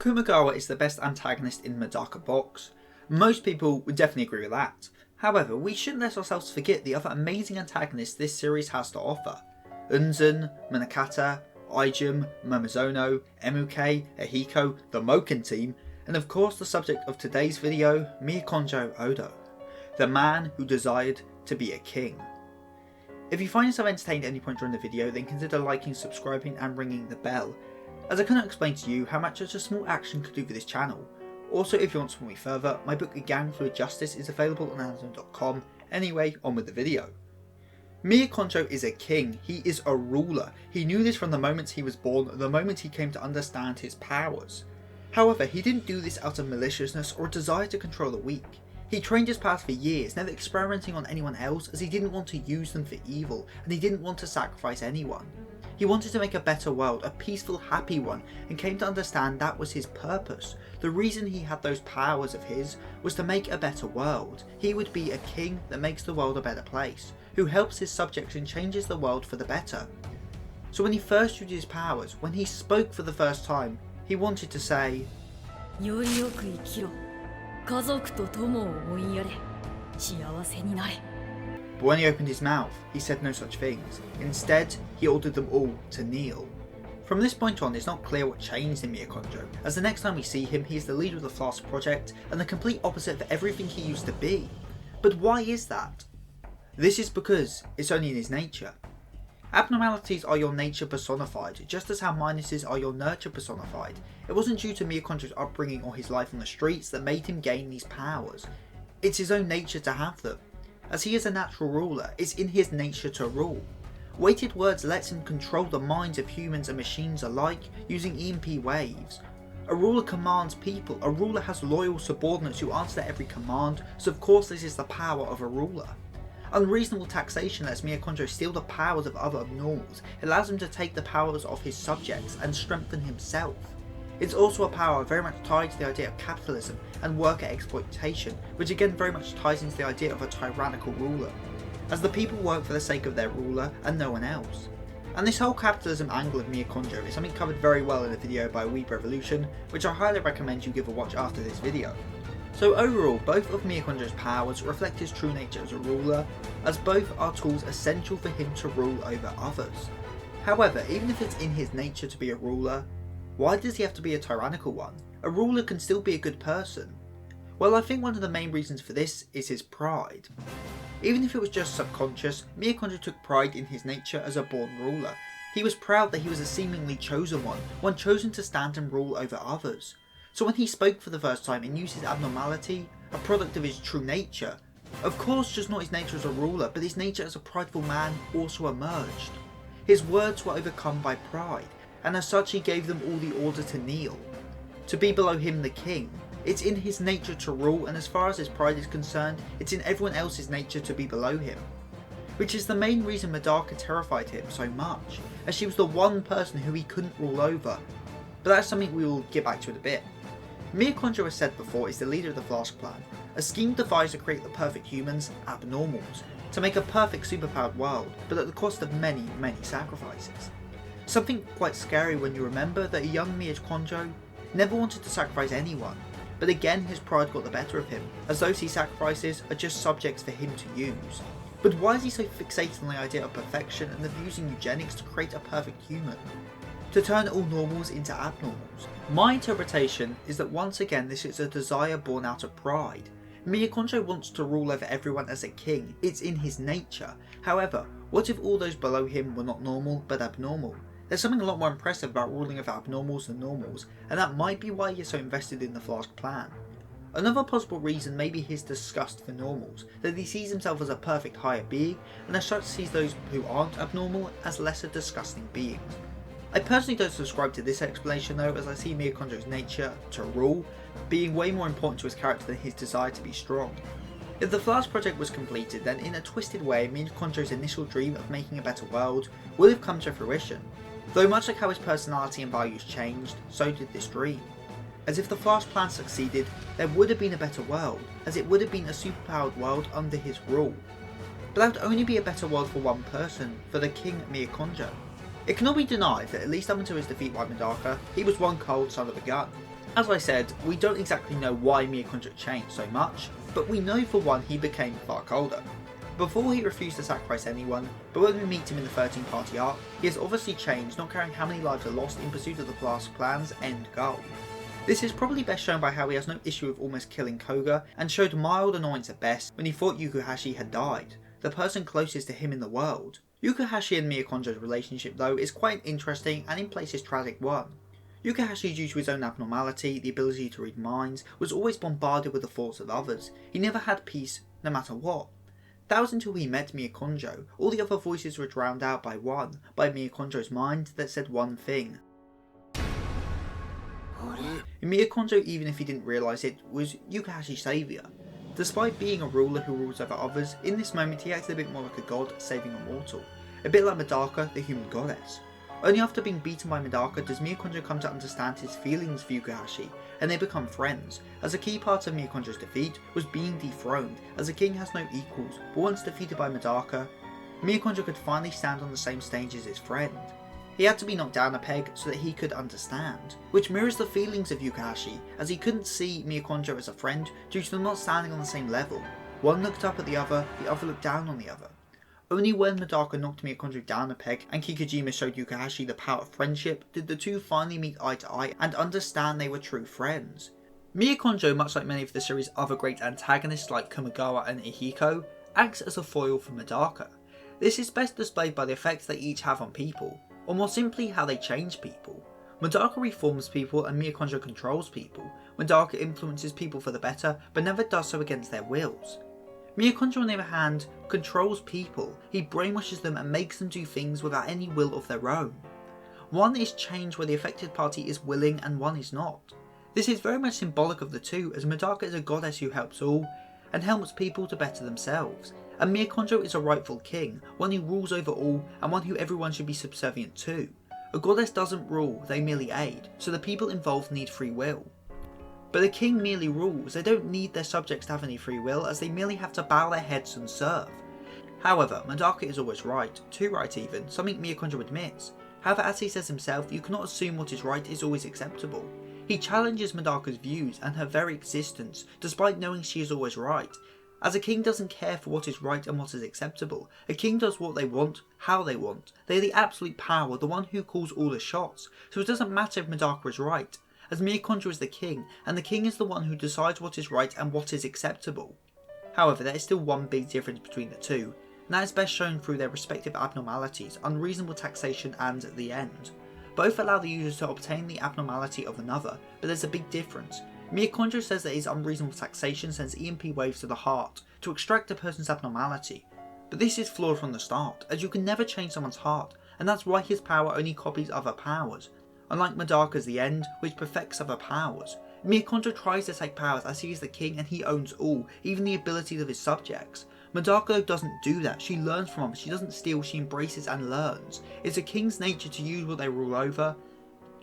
Kumagawa is the best antagonist in Medaka Box. Most people would definitely agree with that. However, we shouldn't let ourselves forget the other amazing antagonists this series has to offer. Unzen, Munakata, Aijum, Momozono, Emuke, Ehiko, the Moken team, and of course the subject of today's video, Miyakonojou Oudo, the man who desired to be a king. If you find yourself entertained at any point during the video, then consider liking, subscribing and ringing the bell, as I cannot explain to you how much such a small action could do for this channel. Also, if you want to support me further, my book A Gang Fluid Justice is available on Amazon.com. Anyway, on with the video. Miyakonojou is a king, he is a ruler. He knew this from the moment he was born, the moment he came to understand his powers. However, he didn't do this out of maliciousness or a desire to control the weak. He trained his powers for years, never experimenting on anyone else, as he didn't want to use them for evil, and he didn't want to sacrifice anyone. He wanted to make a better world, a peaceful, happy one, and came to understand that was his purpose. The reason he had those powers of his was to make a better world. He would be a king that makes the world a better place, who helps his subjects and changes the world for the better. So when he first used his powers, when he spoke for the first time, he wanted to say, but when he opened his mouth, he said no such things. Instead, he ordered them all to kneel. From this point on, it's not clear what changed in Miyakonojou, as the next time we see him, he is the leader of the Flask Project and the complete opposite of everything he used to be. But why is that? This is because it's only in his nature. Abnormalities are your nature personified, just as how minuses are your nurture personified. It wasn't due to Miyakonojou's upbringing or his life on the streets that made him gain these powers. It's his own nature to have them. As he is a natural ruler, it's in his nature to rule. Weighted words lets him control the minds of humans and machines alike, using EMP waves. A ruler commands people, a ruler has loyal subordinates who answer to every command, so of course this is the power of a ruler. Unreasonable taxation lets Miyakonojou steal the powers of other abnormals. It allows him to take the powers of his subjects and strengthen himself. It's also a power very much tied to the idea of capitalism and worker exploitation, which again very much ties into the idea of a tyrannical ruler, as the people work for the sake of their ruler and no one else. And this whole capitalism angle of Miyakonojou is something covered very well in a video by Weeb Revolution, which I highly recommend you give a watch after this video. So overall, both of Miyakonojou's powers reflect his true nature as a ruler, as both are tools essential for him to rule over others. However, even if it's in his nature to be a ruler, why does he have to be a tyrannical one? A ruler can still be a good person. Well, I think one of the main reasons for this is his pride. Even if it was just subconscious, Miyakonojou took pride in his nature as a born ruler. He was proud that he was a seemingly chosen one chosen to stand and rule over others. So when he spoke for the first time and used his abnormality, a product of his true nature, of course just not his nature as a ruler, but his nature as a prideful man also emerged. His words were overcome by pride, and as such he gave them all the order to kneel, to be below him the king. It's in his nature to rule, and as far as his pride is concerned, it's in everyone else's nature to be below him. Which is the main reason Medaka terrified him so much, as she was the one person who he couldn't rule over. But that's something we will get back to in a bit. Miyakonojou, as said before, is the leader of the Flask Plan, a scheme devised to create the perfect humans, abnormals, to make a perfect superpowered world, but at the cost of many, many sacrifices. Something quite scary when you remember that a young Miyakonojou never wanted to sacrifice anyone, but again his pride got the better of him, as those he sacrifices are just subjects for him to use. But why is he so fixated on the idea of perfection and of using eugenics to create a perfect human? To turn all normals into abnormals? My interpretation is that once again this is a desire born out of pride. Miyakonojou wants to rule over everyone as a king, it's in his nature. However, what if all those below him were not normal but abnormal? There's something a lot more impressive about ruling over abnormals than normals, and that might be why he is so invested in the Flask Plan. Another possible reason may be his disgust for normals, that he sees himself as a perfect higher being, and as such sees those who aren't abnormal as lesser disgusting beings. I personally don't subscribe to this explanation though, as I see Miyakonojou's nature to rule being way more important to his character than his desire to be strong. If the Flask Project was completed, then in a twisted way Miyakonojou's initial dream of making a better world would have come to fruition. Though much like how his personality and values changed, so did this dream. As if the Flask Plan succeeded, there would have been a better world, as it would have been a superpowered world under his rule. But that would only be a better world for one person, for the King Miyakonojou. It cannot be denied that at least up until his defeat by Medaka, he was one cold son of a gun. As I said, we don't exactly know why Miyakonojou changed so much, but we know for one he became far colder. Before he refused to sacrifice anyone, but when we meet him in the 13 Party arc, he has obviously changed, not caring how many lives are lost in pursuit of the Blast Plan's end goal. This is probably best shown by how he has no issue with almost killing Koga, and showed mild annoyance at best when he thought Yukahashi had died, the person closest to him in the world. Yukahashi and Miyakonojou's relationship though is quite an interesting and in places tragic one. Yukahashi, due to his own abnormality, the ability to read minds, was always bombarded with the thoughts of others. He never had peace, no matter what. That was until he met Miyakonojou. All the other voices were drowned out by one, by Miyakonojou's mind that said one thing. Miyakonojou, even if he didn't realise it, was Yukahashi's saviour. Despite being a ruler who rules over others, in this moment he acted a bit more like a god saving a mortal. A bit like Medaka, the human goddess. Only after being beaten by Medaka does Miyakonojou come to understand his feelings for Yukahashi, and they become friends, as a key part of Miyakonojou's defeat was being dethroned, as a king has no equals, but once defeated by Medaka, Miyakonojou could finally stand on the same stage as his friend. He had to be knocked down a peg so that he could understand, which mirrors the feelings of Yukahashi, as he couldn't see Miyakonojou as a friend due to them not standing on the same level. One looked up at the other looked down on the other. Only when Medaka knocked Miyakonojou down a peg and Kikujima showed Yukahashi the power of friendship did the two finally meet eye to eye and understand they were true friends. Miyakonojou, much like many of the series' other great antagonists like Kumagawa and Ihiko, acts as a foil for Medaka. This is best displayed by the effects they each have on people, or more simply how they change people. Medaka reforms people and Miyakonojou controls people. Medaka influences people for the better, but never does so against their wills. Miyakonojou, on the other hand, controls people. He brainwashes them and makes them do things without any will of their own. One is change where the affected party is willing and one is not. This is very much symbolic of the two, as Medaka is a goddess who helps all, and helps people to better themselves, and Miyakonojou is a rightful king, one who rules over all, and one who everyone should be subservient to. A goddess doesn't rule, they merely aid, so the people involved need free will. But a king merely rules, they don't need their subjects to have any free will, as they merely have to bow their heads and serve. However, Medaka is always right, too right even, something Miyakonojou admits. However, as he says himself, you cannot assume what is right is always acceptable. He challenges Medaka's views and her very existence, despite knowing she is always right, as a king doesn't care for what is right and what is acceptable. A king does what they want, how they want. They are the absolute power, the one who calls all the shots, so it doesn't matter if Medaka is right, as Miyakonojou is the king, and the king is the one who decides what is right and what is acceptable. However, there is still one big difference between the two, and that is best shown through their respective abnormalities, unreasonable taxation and the end. Both allow the users to obtain the abnormality of another, but there's a big difference. Miyakonojou says that his unreasonable taxation sends EMP waves to the heart to extract a person's abnormality, but this is flawed from the start, as you can never change someone's heart, and that's why his power only copies other powers. Unlike Medaka's the end, which perfects other powers. Miyakonojou tries to take powers as he is the king and he owns all, even the abilities of his subjects. Medaka doesn't do that, she learns from them, she doesn't steal, she embraces and learns. It's a king's nature to use what they rule over,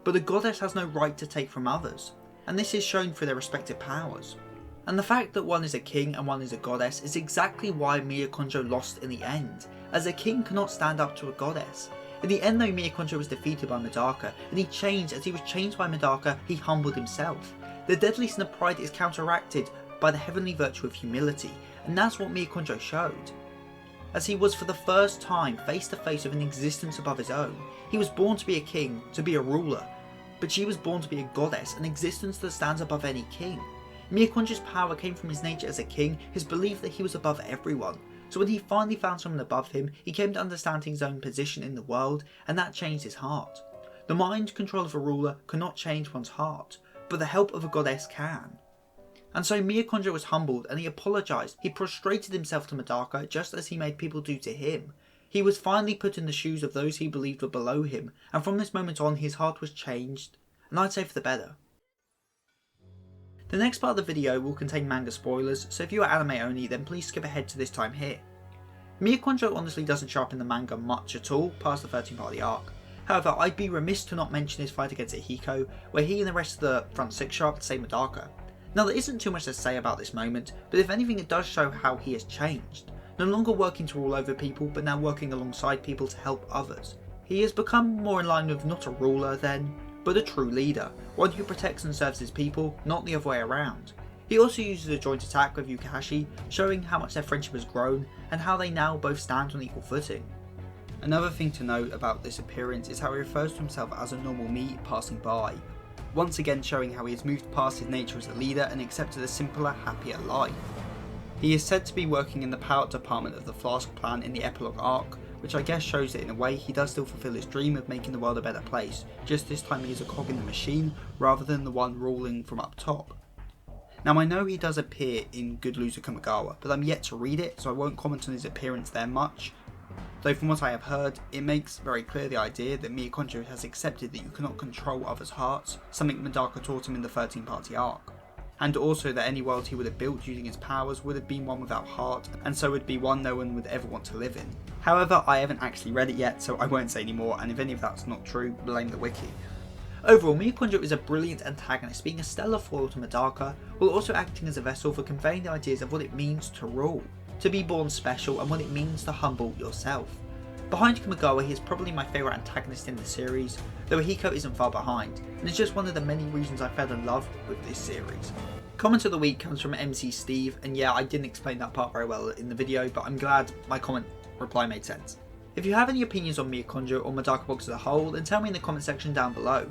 but a goddess has no right to take from others, and this is shown through their respective powers. And the fact that one is a king and one is a goddess is exactly why Miyakonojou lost in the end, as a king cannot stand up to a goddess. In the end though, Miyakonojou was defeated by Medaka, and he changed. As he was changed by Medaka, he humbled himself. The deadly sin of pride is counteracted by the heavenly virtue of humility, and that's what Miyakonojou showed. As he was for the first time face to face with an existence above his own. He was born to be a king, to be a ruler, but she was born to be a goddess, an existence that stands above any king. Miyakonojou's power came from his nature as a king, his belief that he was above everyone. So when he finally found someone above him, he came to understand his own position in the world, and that changed his heart. The mind control of a ruler cannot change one's heart, but the help of a goddess can. And so Miyakonojou was humbled and he apologised. He prostrated himself to Medaka just as he made people do to him. He was finally put in the shoes of those he believed were below him, and from this moment on his heart was changed, and I'd say for the better. The next part of the video will contain manga spoilers, so if you are anime only then please skip ahead to this time here. Miyakonojou honestly doesn't show up in the manga much at all past the 13th part of the arc. However, I'd be remiss to not mention his fight against Ihiko, where he and the rest of the front six show up to save Medaka. Now there isn't too much to say about this moment, but if anything it does show how he has changed. No longer working to rule over people, but now working alongside people to help others. He has become more in line with not a ruler then, but a true leader, one who protects and serves his people, not the other way around. He also uses a joint attack with Yukahashi, showing how much their friendship has grown and how they now both stand on equal footing. Another thing to note about this appearance is how he refers to himself as a normal me passing by, once again showing how he has moved past his nature as a leader and accepted a simpler, happier life. He is said to be working in the power department of the Flask plan in the epilogue arc, which I guess shows that in a way he does still fulfill his dream of making the world a better place, just this time he is a cog in the machine rather than the one ruling from up top. Now I know he does appear in Good Loser Kumagawa, but I'm yet to read it, so I won't comment on his appearance there much. Though from what I have heard, it makes very clear the idea that Miyakonojou has accepted that you cannot control others' hearts, something Medaka taught him in the 13-party arc. And also that any world he would have built using his powers would have been one without heart, and so would be one no one would ever want to live in. However, I haven't actually read it yet, so I won't say any more, and if any of that's not true, blame the wiki. Overall, Miyakonojou is a brilliant antagonist, being a stellar foil to Medaka, while also acting as a vessel for conveying the ideas of what it means to rule, to be born special, and what it means to humble yourself. Behind Kumagawa, he is probably my favourite antagonist in the series, though Ahiko isn't far behind, and it's just one of the many reasons I fell in love with this series. Comment of the week comes from MC Steve, and yeah, I didn't explain that part very well in the video, but I'm glad my comment reply made sense. If you have any opinions on Miyakonojou or Medaka Box as a whole, then tell me in the comment section down below.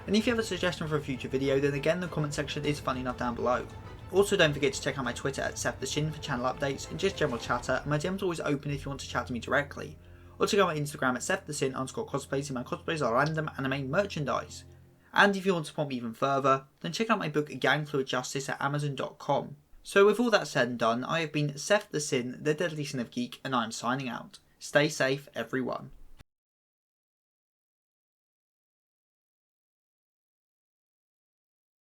And if you have a suggestion for a future video, then again the comment section is fun enough down below. Also don't forget to check out my Twitter at SethTheShin for channel updates and just general chatter, and my DM's always open if you want to chat to me directly. Or check out my Instagram at SethTheShin_cosplays, and my cosplays are random anime merchandise. And if you want to support me even further, then check out my book Gang Fluid Justice at Amazon.com. So with all that said and done, I have been Seth the Sin, the Deadly Sin of Geek, and I am signing out. Stay safe, everyone.